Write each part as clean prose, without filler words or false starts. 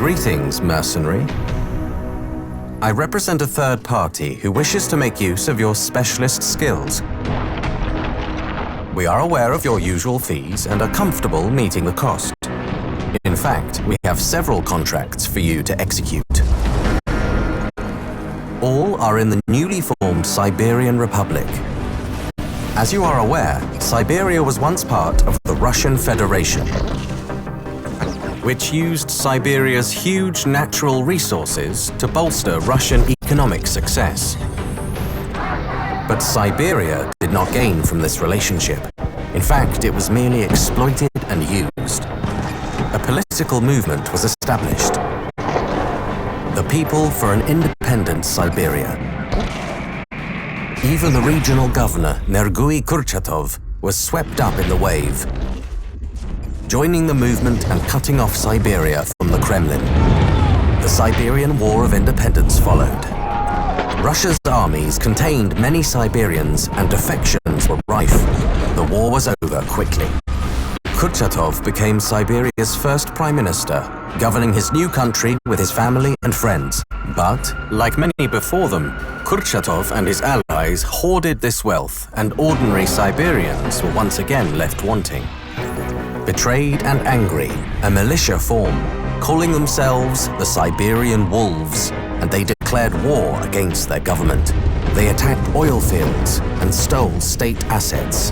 Greetings, mercenary. I represent a third party who wishes to make use of your specialist skills. We are aware of your usual fees and are comfortable meeting the cost. In fact, we have several contracts for you to execute. All are in the newly formed Siberian Republic. As you are aware, Siberia was once part of the Russian Federation, which used Siberia's huge natural resources to bolster Russian economic success. But Siberia did not gain from this relationship. In fact, it was merely exploited and used. A political movement was established. The People for an Independent Siberia. Even the regional governor, Nergui Kurchatov, was swept up in the wave, joining the movement and cutting off Siberia from the Kremlin. The Siberian War of Independence followed. Russia's armies contained many Siberians and defections were rife. The war was over quickly. Kurchatov became Siberia's first prime minister, governing his new country with his family and friends. But, like many before them, Kurchatov and his allies hoarded this wealth, and ordinary Siberians were once again left wanting. Betrayed and angry, a militia formed, calling themselves the Siberian Wolves, and they declared war against their government. They attacked oil fields and stole state assets.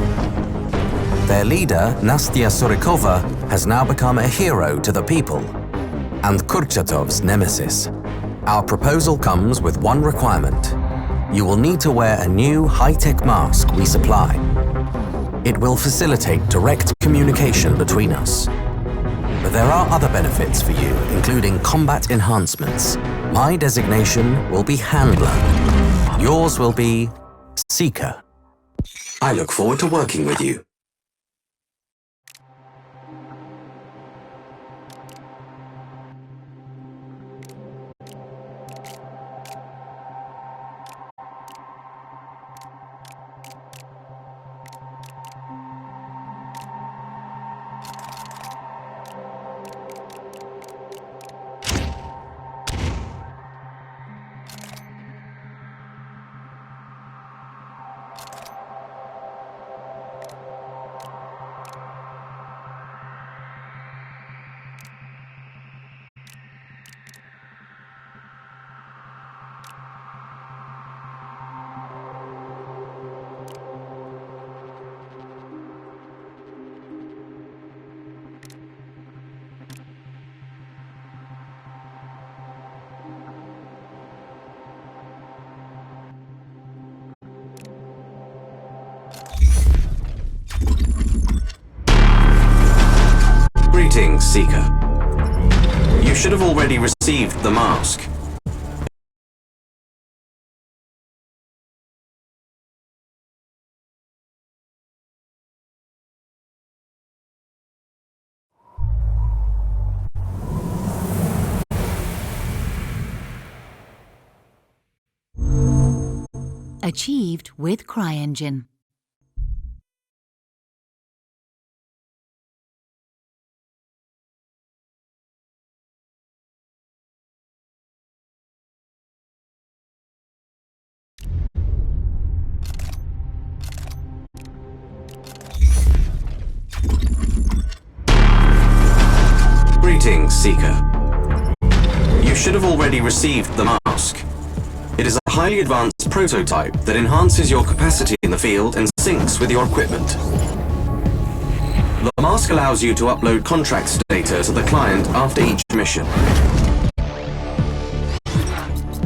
Their leader, Nastya Surikova, has now become a hero to the people, and Kurchatov's nemesis. Our proposal comes with one requirement. You will need to wear a new high-tech mask we supply. It will facilitate direct communication between us. But there are other benefits for you, including combat enhancements. My designation will be Handler. Yours will be Seeker. I look forward to working with you. Greetings, Seeker. You should have already received the mask. Achieved with CryEngine. Greetings, Seeker. You should have already received the mask. It is a highly advanced prototype that enhances your capacity in the field and syncs with your equipment. The mask allows you to upload contract data to the client after each mission.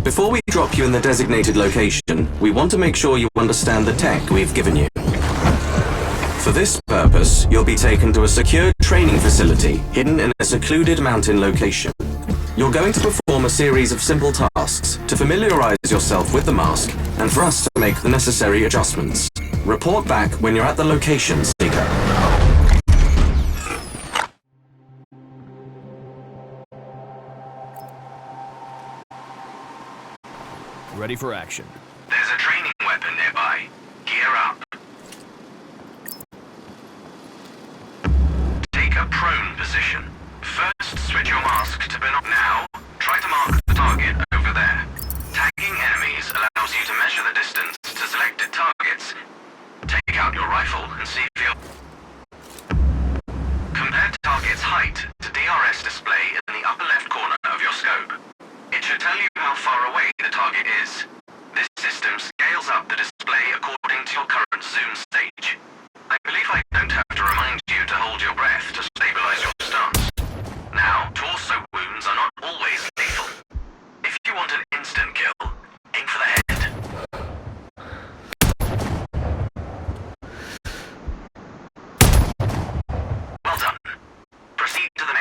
Before we drop you in the designated location, we want to make sure you understand the tech we've given you. For this purpose, you'll be taken to a secure training facility hidden in a secluded mountain location. You're going to perform a series of simple tasks to familiarize yourself with the mask and for us to make the necessary adjustments. Report back when you're at the location, Seeker. Ready for action. There's a training weapon nearby. Gear up. Take a prone position. First, switch your mask to binoc now. sight to DRS display in the upper left corner of your scope. It should tell you how far away the target is. This system scales up the display according to your current zoom stage. I believe I don't have to remind you to hold your breath to stabilize your stance. Now, torso wounds are not always lethal. If you want an instant kill, aim for the head. Well done. Proceed to the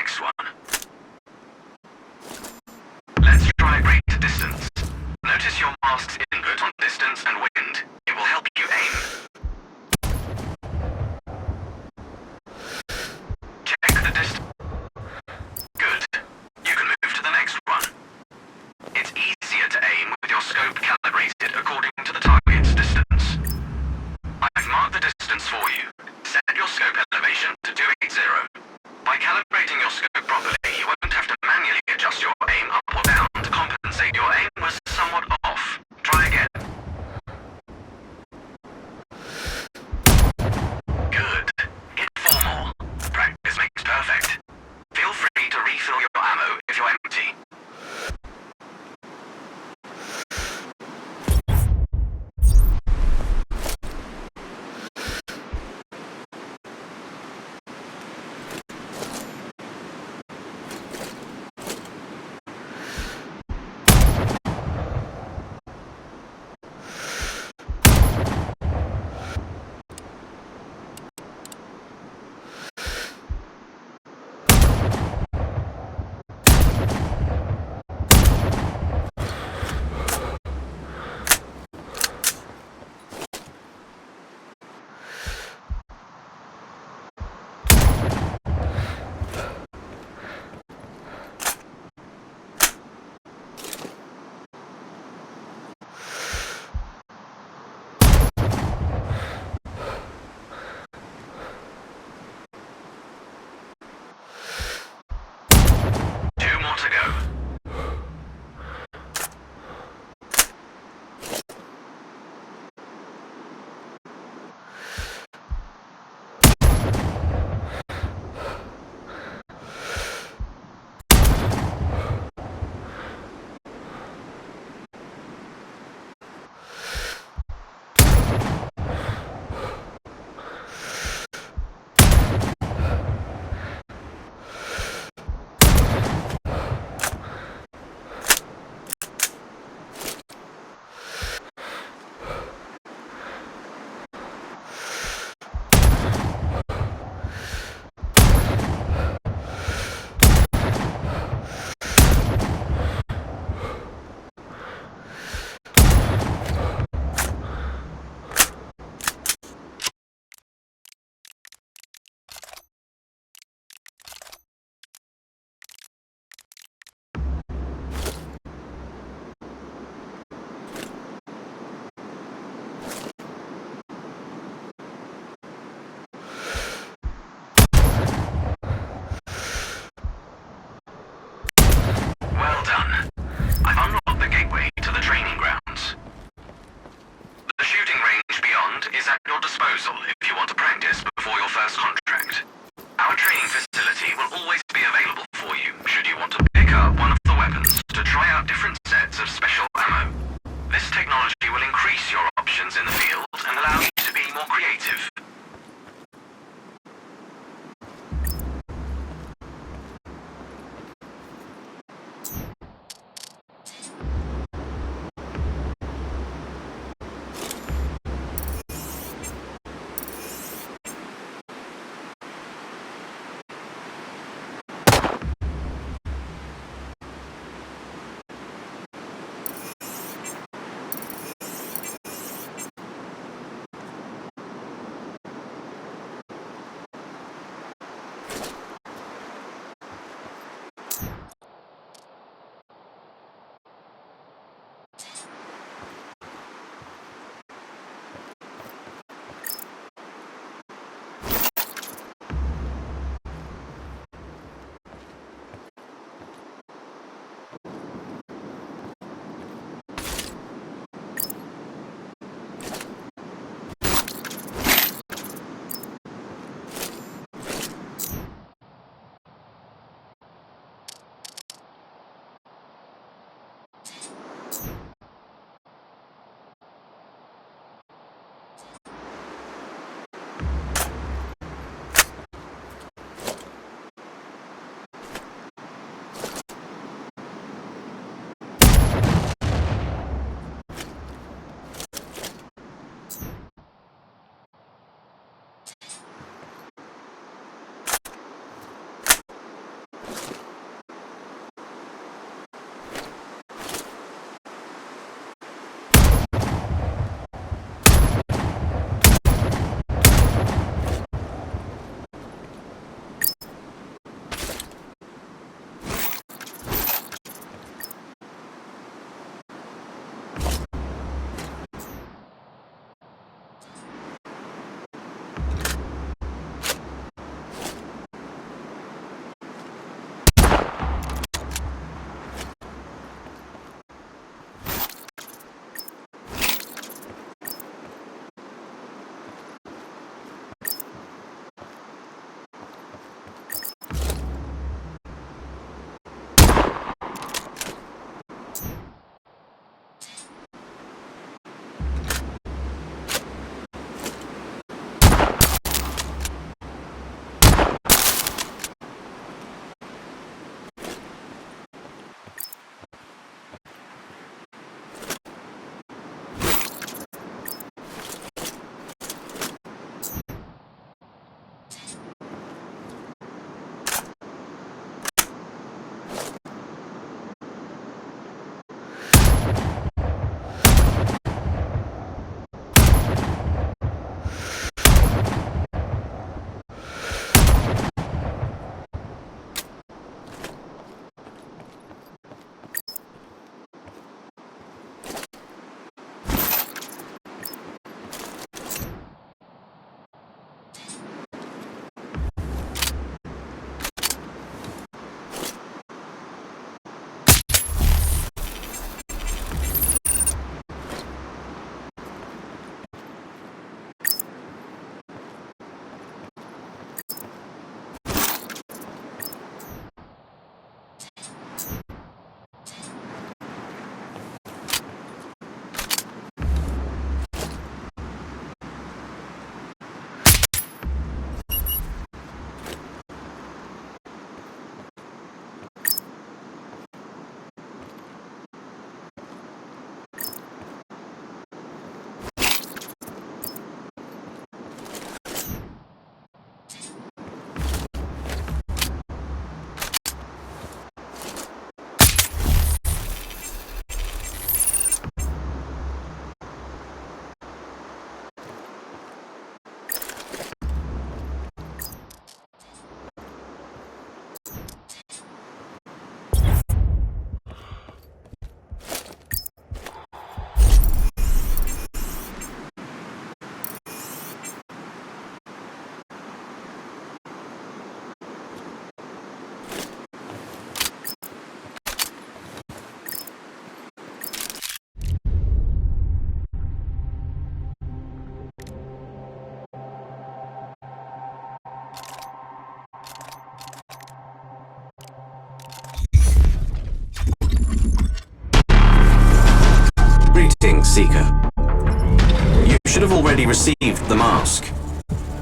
received the mask.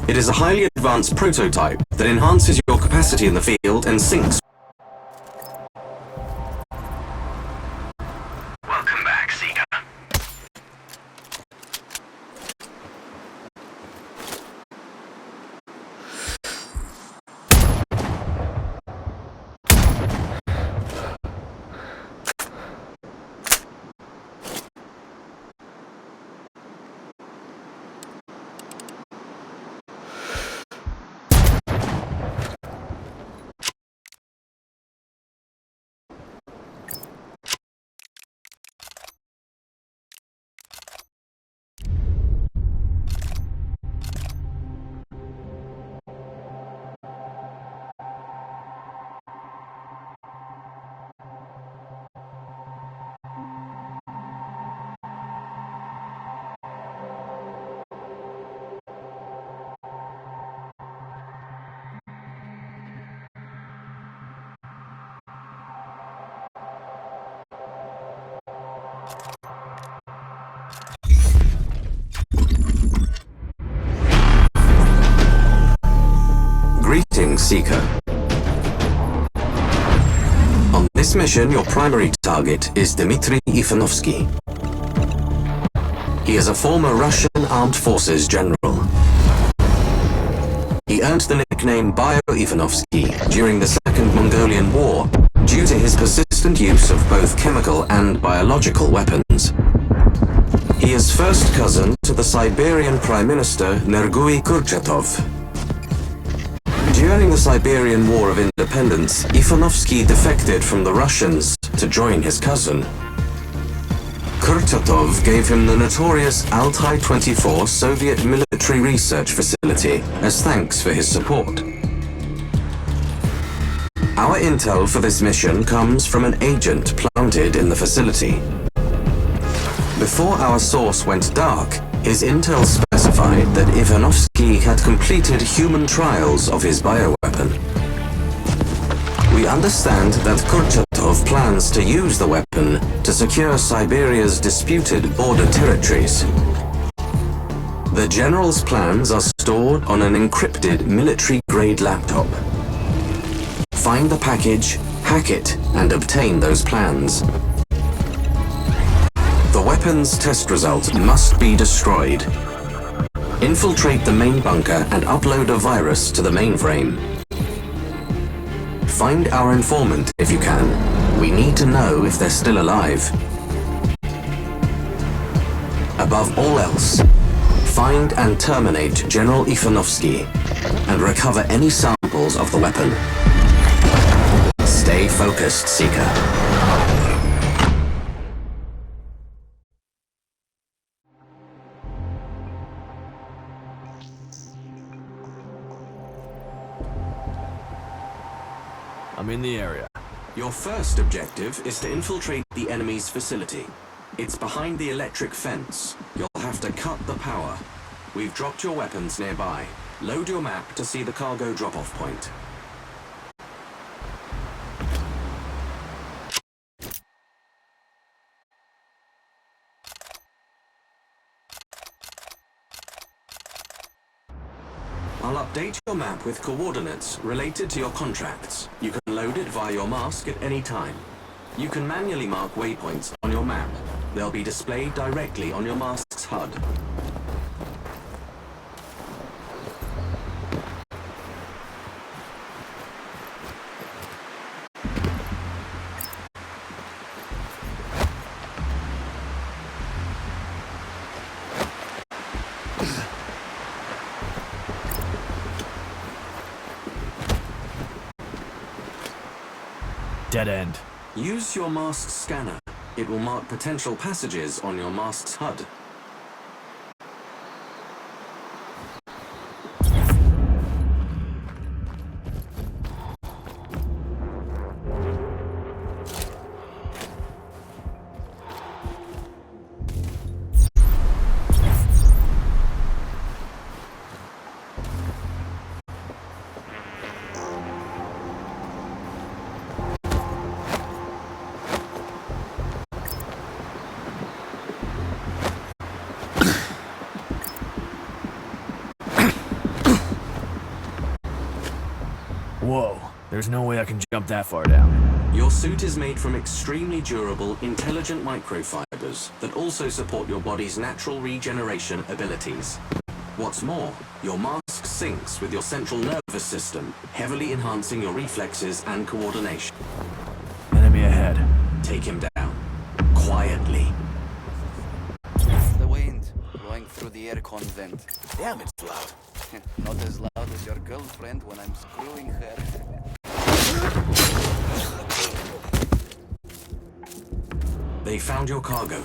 It is a highly advanced prototype that enhances your capacity in the field and syncs. Welcome back, Seeker. Greetings, Seeker. On this mission, your primary target is Dmitry Ivanovsky. He is a former Russian Armed Forces general. He earned the nickname Bio-Ivanovsky during the Second Mongolian War due to his persistent use of both chemical and biological weapons. He is first cousin to the Siberian Prime Minister Nergui Kurchatov. During the Siberian War of Independence, Ivanovsky defected from the Russians to join his cousin. Kurchatov gave him the notorious Altai-24 Soviet military research facility as thanks for his support. Our intel for this mission comes from an agent planted in the facility. Before our source went dark, his intel specified that Ivanovsky had completed human trials of his bioweapon. We understand that Kurchatov plans to use the weapon to secure Siberia's disputed border territories. The General's plans are stored on an encrypted military-grade laptop. Find the package, hack it, and obtain those plans. The weapon's test result must be destroyed. Infiltrate the main bunker and upload a virus to the mainframe. Find our informant if you can. We need to know if they're still alive. Above all else, find and terminate General Ivanovsky and recover any samples of the weapon. Stay focused, Seeker. I'm in the area. Your first objective is to infiltrate the enemy's facility. It's behind the electric fence. You'll have to cut the power. We've dropped your weapons nearby. Load your map to see the cargo drop-off point. I'll update your map with coordinates related to your contracts. You can load it via your mask at any time. You can manually mark waypoints on your map. They'll be displayed directly on your mask's HUD. Dead end. Use your mask's scanner. It will mark potential passages on your mask's HUD. Whoa, there's no way I can jump that far down. Your suit is made from extremely durable, intelligent microfibers that also support your body's natural regeneration abilities. What's more, your mask syncs with your central nervous system, heavily enhancing your reflexes and coordination. Enemy ahead. Take him down. Quietly. The wind blowing through the aircon vent. Damn, it's loud. Not as loud as your girlfriend when I'm screwing her. They found your cargo.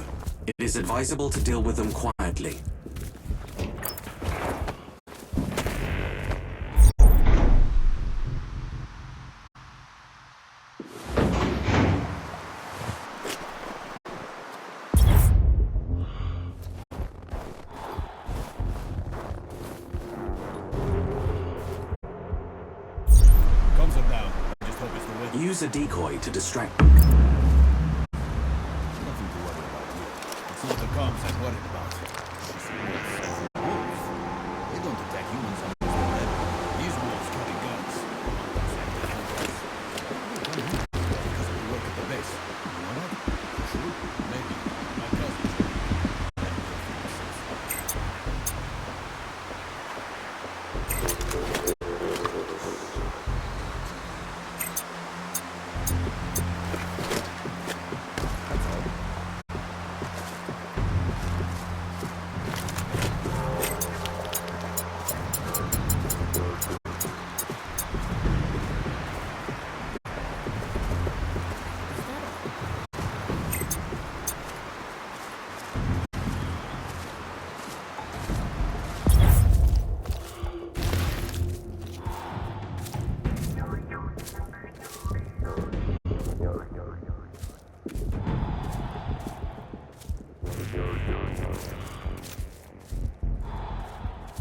It is advisable to deal with them quietly. Comms are down. I just hope it's the wind. Use a decoy to distract them. Nothing to worry about here. It's not the comms I'm worried about. It's the wolves. Wolves? They don't attack humans unless they're dead. These wolves carry guns. Because we work at the base. You know that? True? Maybe. My cousin.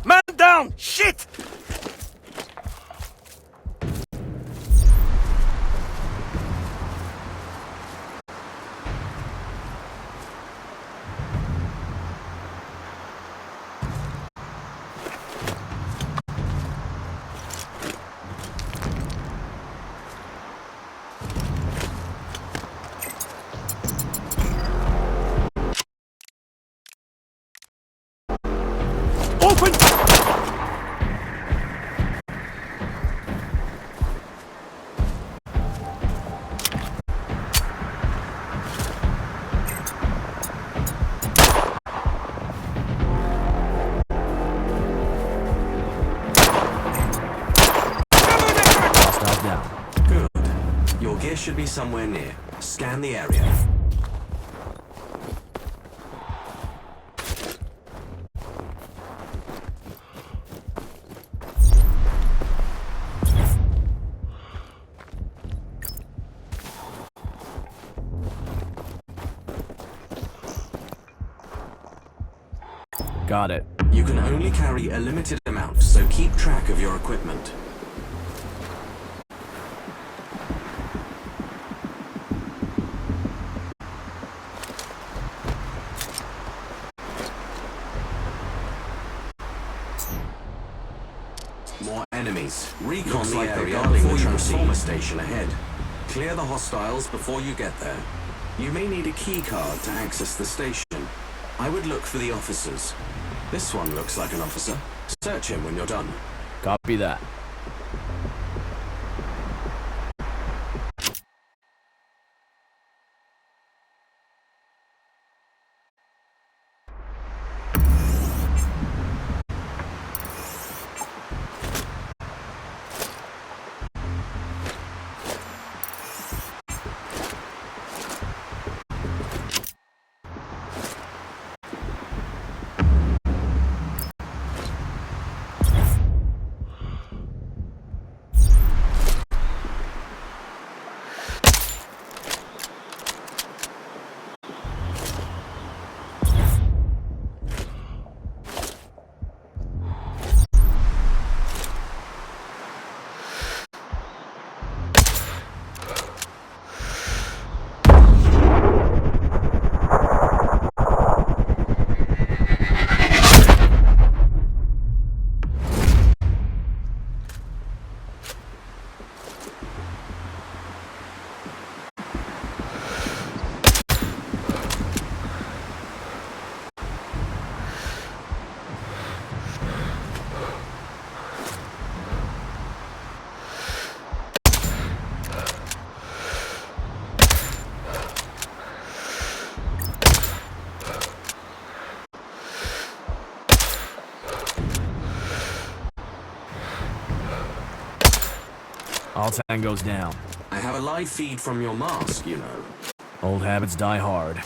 Man down! Shit! Open! Hostile down. Good. Your gear should be somewhere near. Scan the area. Got it. You can only carry a limited amount, so keep track of your equipment. More enemies. Recon the area before you transformer station ahead. Clear the hostiles before you get there. You may need a key card to access the station. I would look for the officers. This one looks like an officer. Search him when you're done. Copy that. All tango's down. I have a live feed from your mask, you know. Old habits die hard.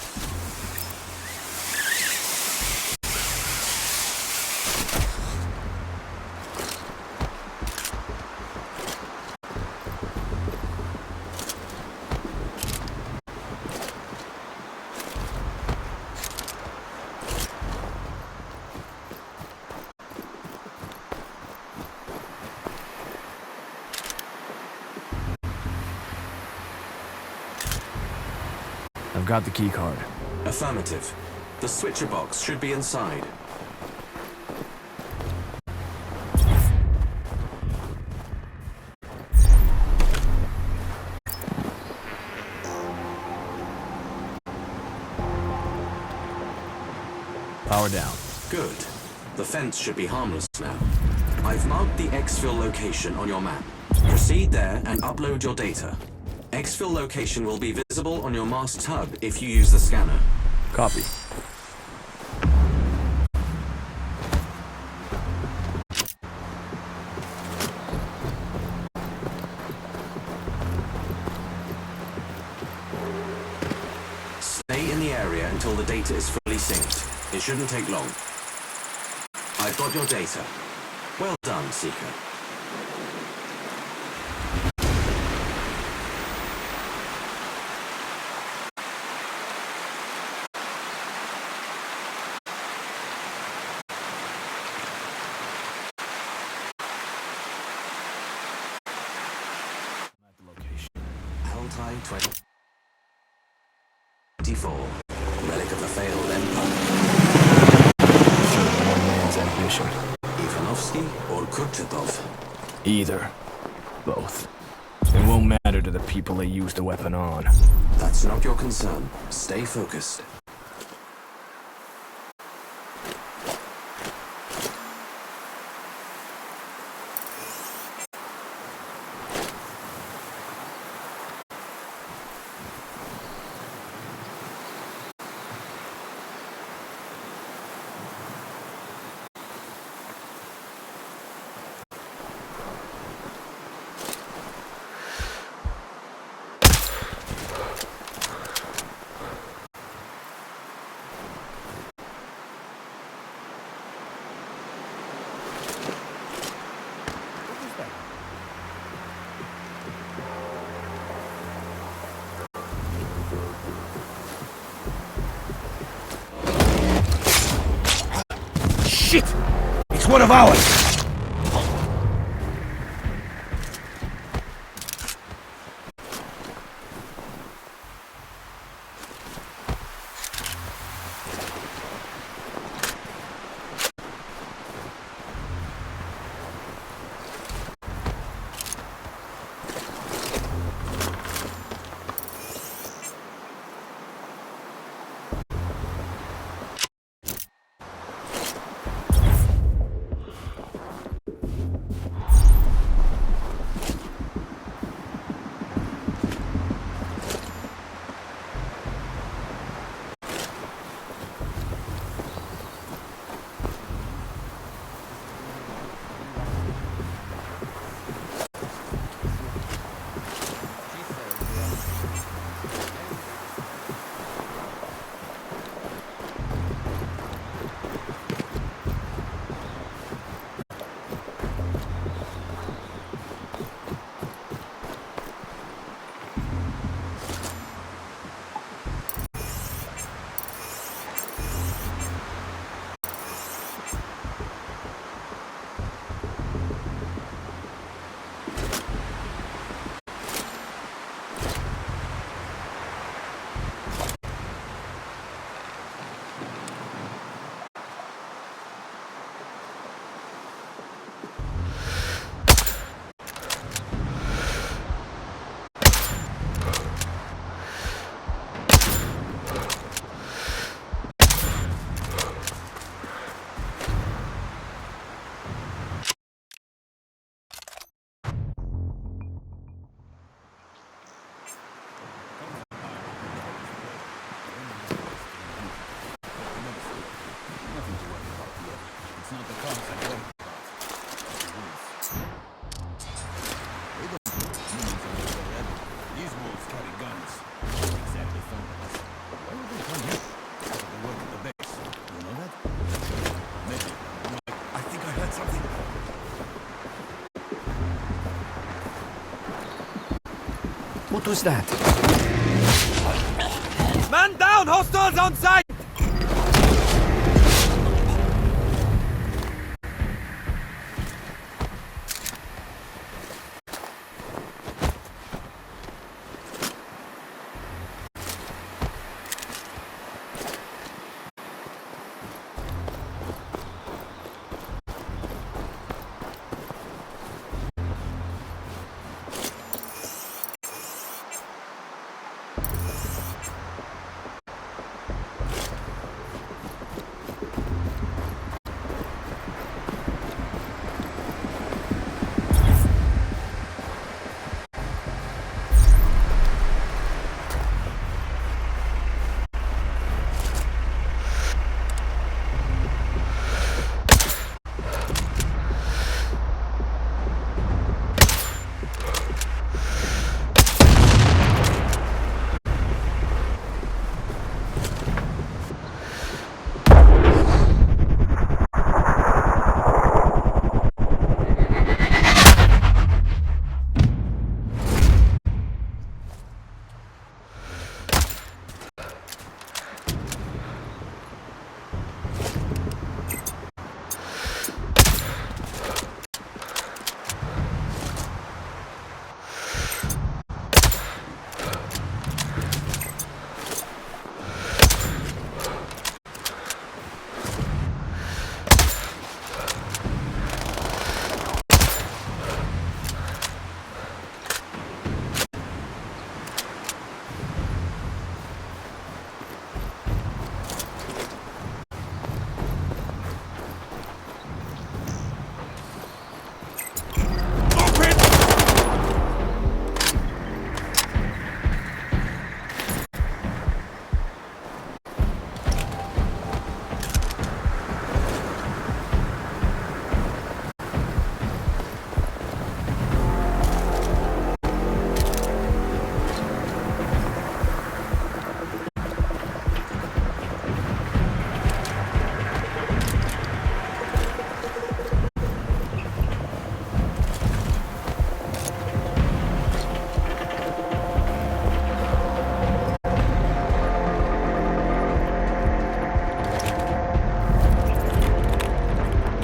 I've got the key card. Affirmative. The switcher box should be inside. Power down. Good. The fence should be harmless now. I've marked the exfil location on your map. Proceed there and upload your data. Exfil location will be visible on your mask's HUD if you use the scanner. Copy. Stay in the area until the data is fully synced. It shouldn't take long. I've got your data. Well done, Seeker. Altai 24. Relic of the failed empire. One man's ambition. Ivanovsky or Kurchatov? Either. Both. It won't matter to the people they use the weapon on. That's not your concern. Stay focused. Shit! It's one of ours! What was that? Man down! Hostiles on sight!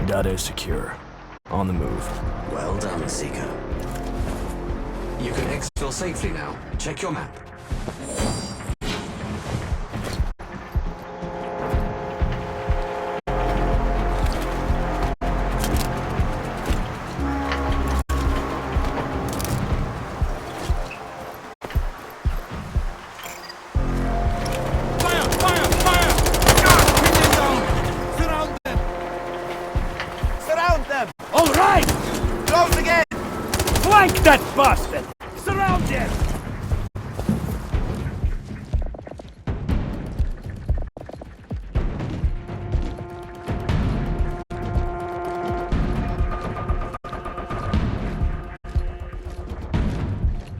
Data is secure. On the move. Well done, Seeker. You can exfil safely now. Check your map. All right! Close again! Flank that bastard! Surround him!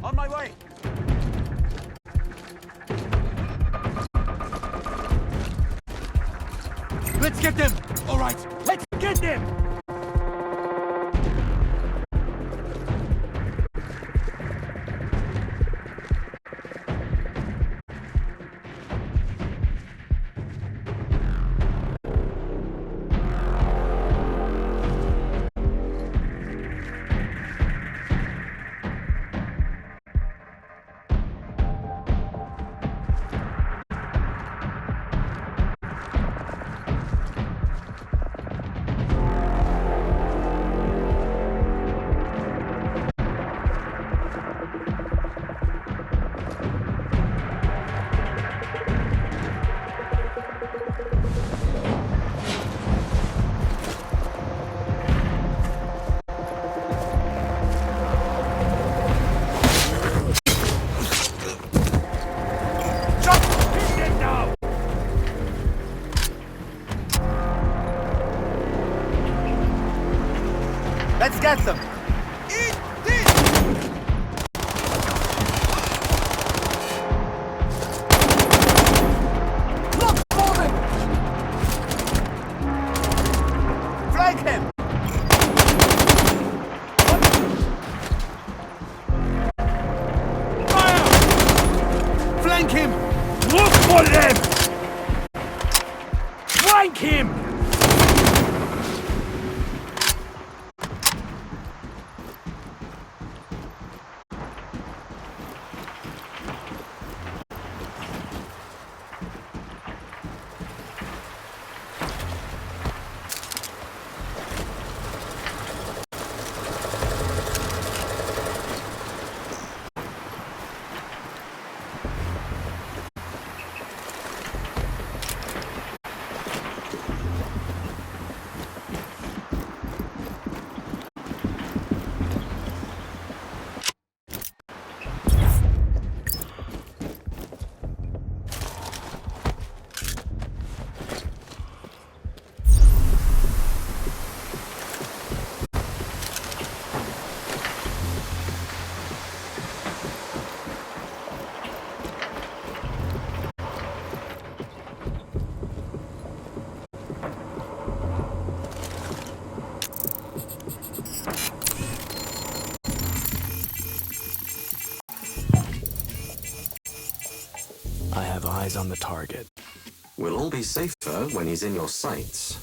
On my way! Let's get them! All right, let's get them! Let's get them! Eat this! Look for them! Flank him! Fire! Flank him! Look for them! Flank him! I have eyes on the target. We'll all be safer when he's in your sights.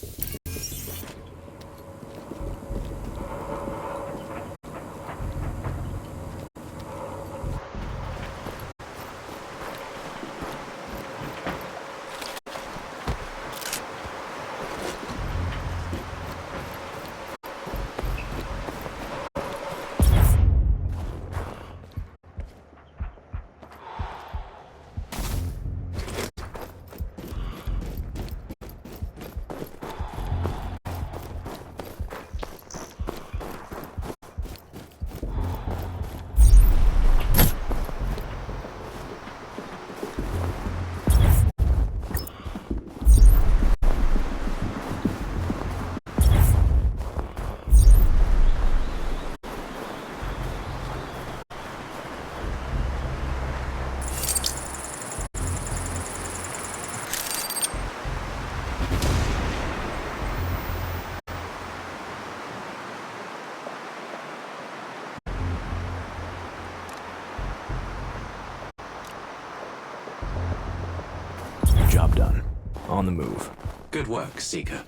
Job done. On the move. Good work, Seeker.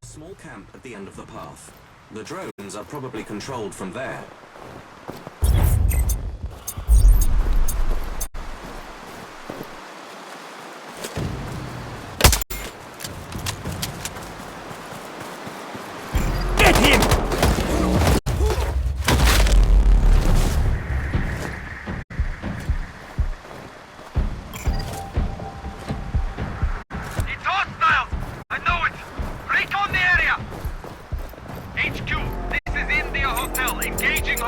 Small camp at the end of the path. The drones are probably controlled from there. Get him! It's hostiles! I know it! Recon the area! HQ, this is India Hotel, engaging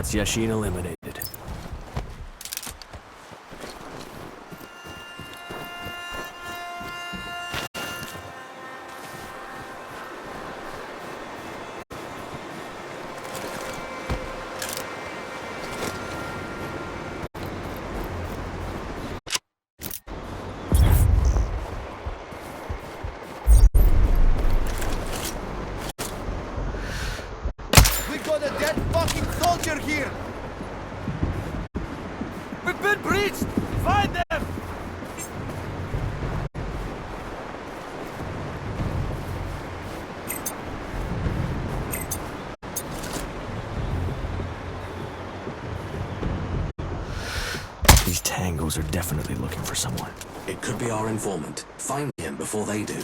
That's Yashin eliminated. We got a dead fucking soldier here! We've been breached! Find them! These tangos are definitely looking for someone. It could be our informant. Find him before they do.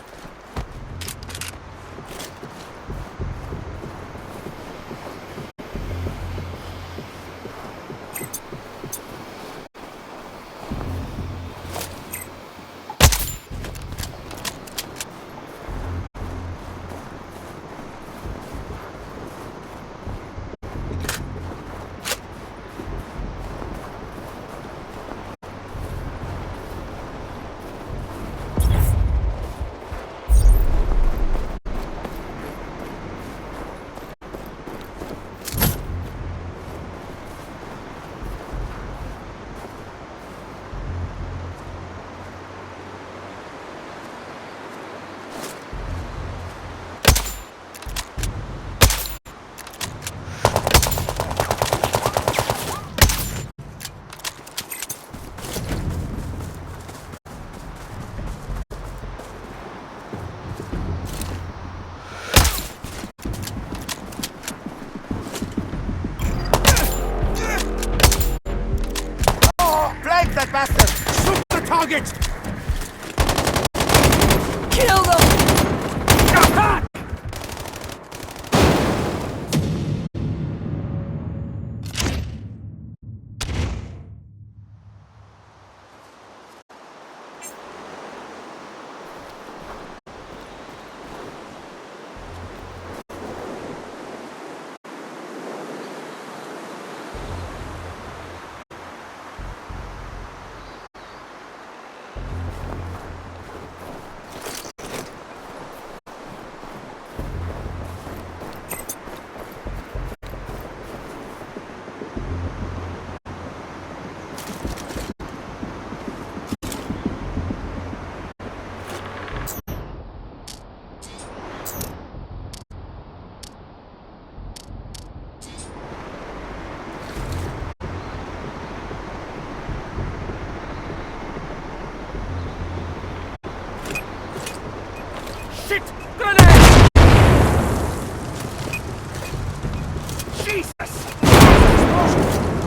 Flank that bastard! Shoot the target! Kill them! Attack! Shit! Grenade! Jesus!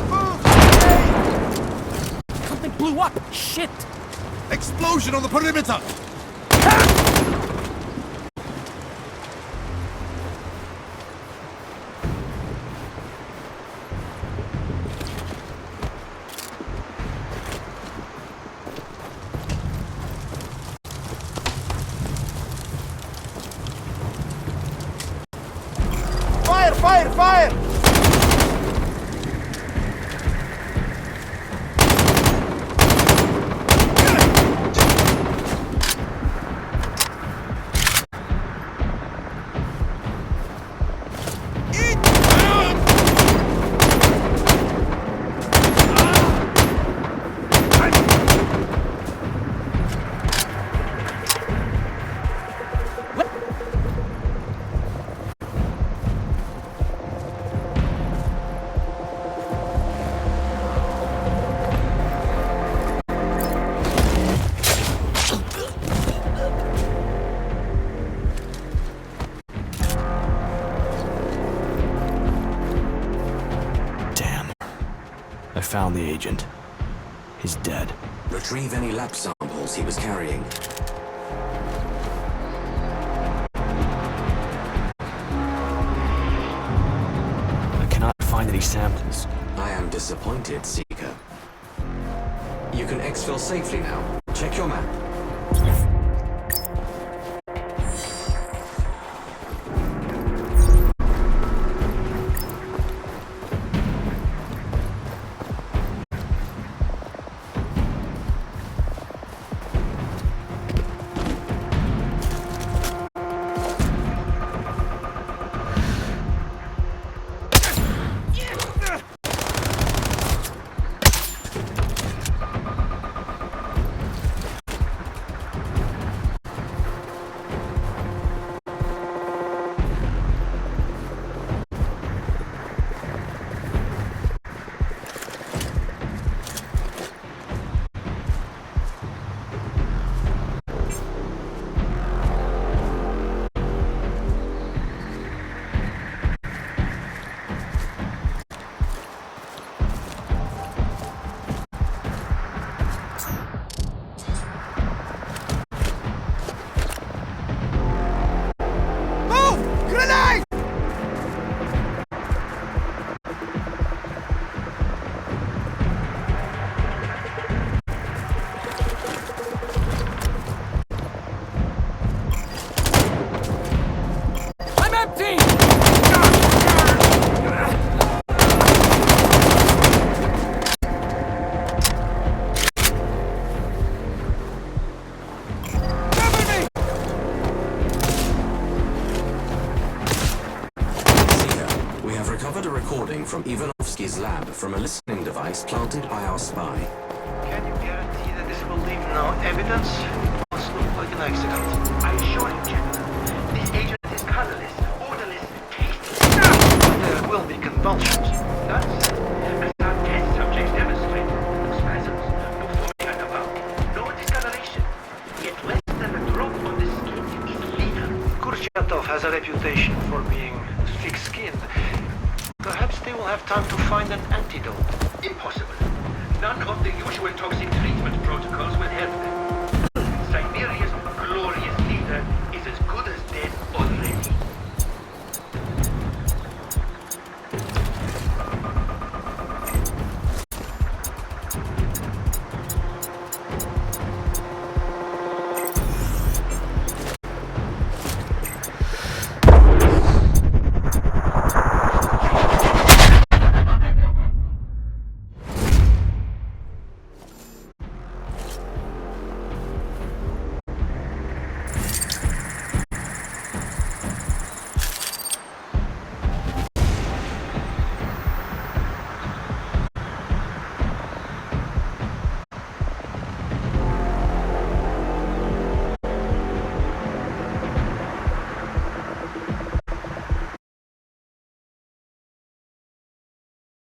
Move! Something blew up! Shit! Explosion on the perimeter! Fire! Fire! Fire! I found the agent. He's dead. Retrieve any lab samples he was carrying. I cannot find any samples. I am disappointed, Seeker. You can exfil safely now. Check your map. recovered a recording from Ivanovsky's lab from a listening device planted by our spy. Can you guarantee that this will leave no evidence? It must look like an accident. I assure you, General, this agent is colorless, odorless, tasteless. There will be convulsions. That's as our test subjects demonstrate. No spasms, no foaming at the mouth, no discoloration. Yet less than a drop on the skin is lethal. Kurchatov has a reputation for being thick-skinned. Perhaps they will have time to find an antidote. Impossible. None of the usual toxic treatment protocols will help